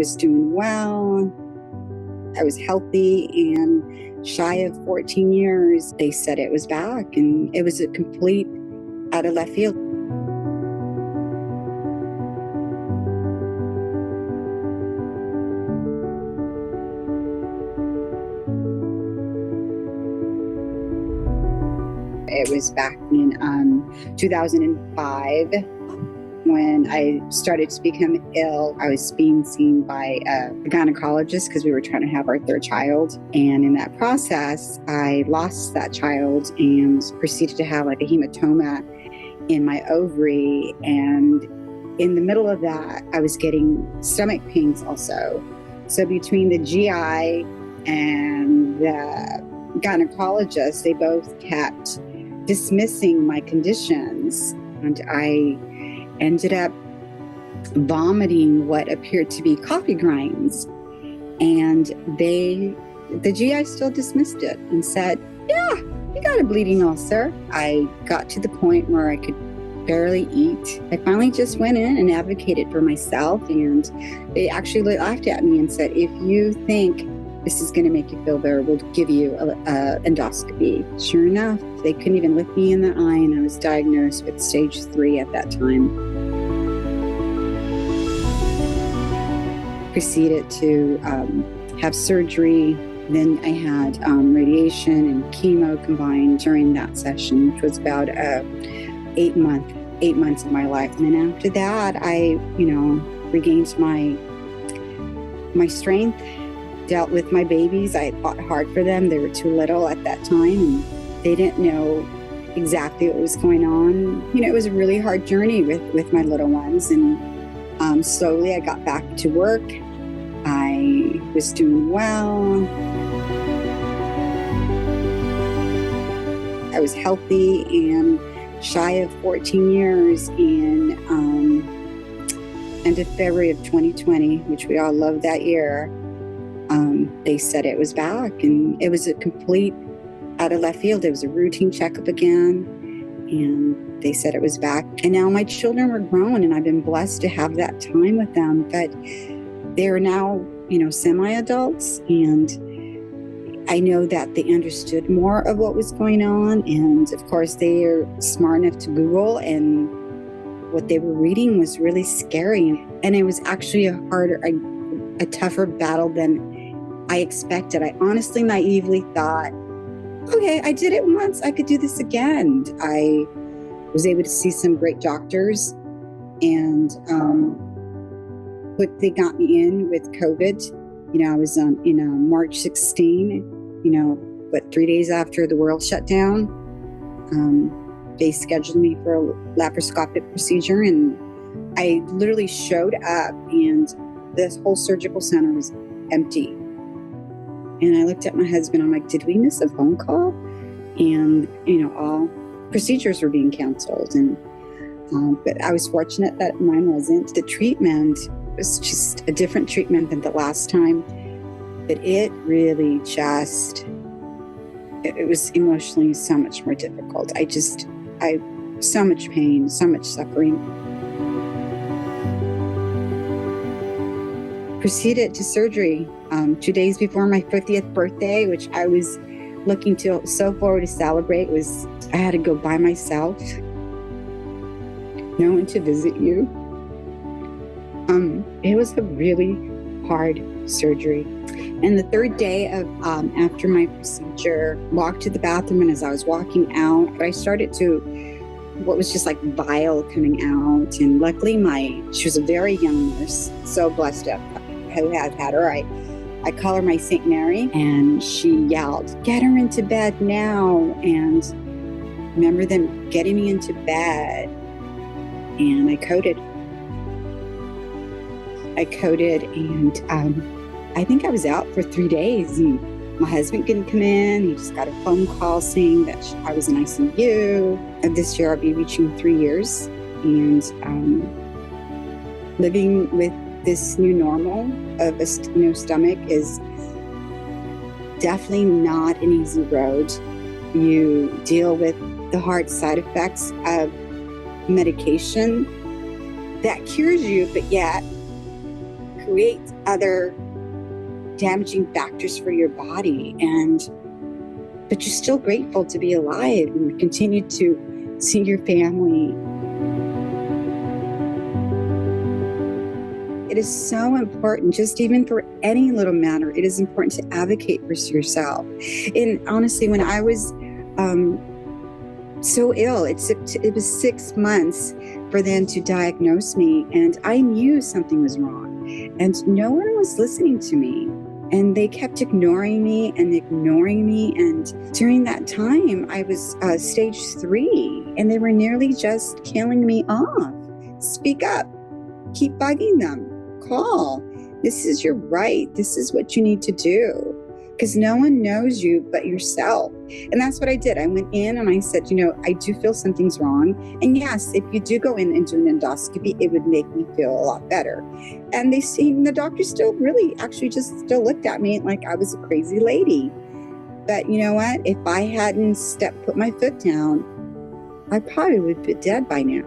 was doing well. I was healthy, and shy of 14 years, they said it was back, and it was a complete out of left field. It was back in 2005 when I started to become ill. I was being seen by a gynecologist because we were trying to have our third child. And in that process, I lost that child and proceeded to have like a hematoma in my ovary. And in the middle of that, I was getting stomach pains also. So between the GI and the gynecologist, they both kept dismissing my conditions, and I ended up vomiting what appeared to be coffee grinds. And the GI still dismissed it and said, yeah, you got a bleeding ulcer. I got to the point where I could barely eat. I finally just went in and advocated for myself, and they actually laughed at me and said, if you think this is going to make you feel better, we'll give you an endoscopy. Sure enough, they couldn't even look me in the eye, and I was diagnosed with stage 3 at that time. Proceeded to have surgery. Then I had radiation and chemo combined during that session, which was about 8 months of my life. And then after that, I, regained my strength. Dealt with my babies. I fought hard for them. They were too little at that time, and they didn't know exactly what was going on. It was a really hard journey with my little ones, and slowly I got back to work. I was doing well. I was healthy, and shy of 14 years in end of February of 2020, which we all loved that year. They said it was back, and it was a complete out of left field. It was a routine checkup again, and they said it was back. And now my children were grown, and I've been blessed to have that time with them, but they're now, semi-adults, and I know that they understood more of what was going on. And of course, they are smart enough to Google, and what they were reading was really scary. And it was actually a tougher battle than I expected. I honestly naively thought, okay, I did it once, I could do this again. I was able to see some great doctors, and quickly got me in with COVID. I was in March 16, 3 days after the world shut down. They scheduled me for a laparoscopic procedure, and I literally showed up, and this whole surgical center was empty. And I looked at my husband, I'm like, did we miss a phone call? And, all procedures were being canceled. And but I was fortunate that mine wasn't. The treatment was just a different treatment than the last time. But it really it was emotionally so much more difficult. So much pain, so much suffering. Proceeded to surgery 2 days before my 50th birthday, which I was looking to so forward to celebrate. I had to go by myself, no one to visit you. It was a really hard surgery. And the third day of after my procedure, walked to the bathroom, and as I was walking out, I started to what was just like bile coming out. And luckily she was a very young nurse, so blessed to have had her. I call her my Saint Mary, and she yelled, "Get her into bed now." And I remember them getting me into bed, and I coded, and I think I was out for 3 days, and my husband couldn't come in. He just got a phone call saying that I was in ICU. And this year I'll be reaching 3 years, and living with this new normal of a stomach is definitely not an easy road. You deal with the hard side effects of medication that cures you, but yet create other damaging factors for your body. But you're still grateful to be alive and continue to see your family. It is so important, just even for any little matter, it is important to advocate for yourself. And honestly, when I was so ill, it was 6 months for them to diagnose me, and I knew something was wrong, and no one was listening to me. And they kept ignoring me. And during that time, I was stage 3, and they were nearly just killing me off. Speak up. Keep bugging them. Call. This is your right. This is what you need to do. Because no one knows you but yourself. And that's what I did. I went in and I said, I do feel something's wrong. And yes, if you do go in and do an endoscopy, it would make me feel a lot better. And the doctor still still looked at me like I was a crazy lady. But you know what? If I hadn't put my foot down, I probably would be dead by now.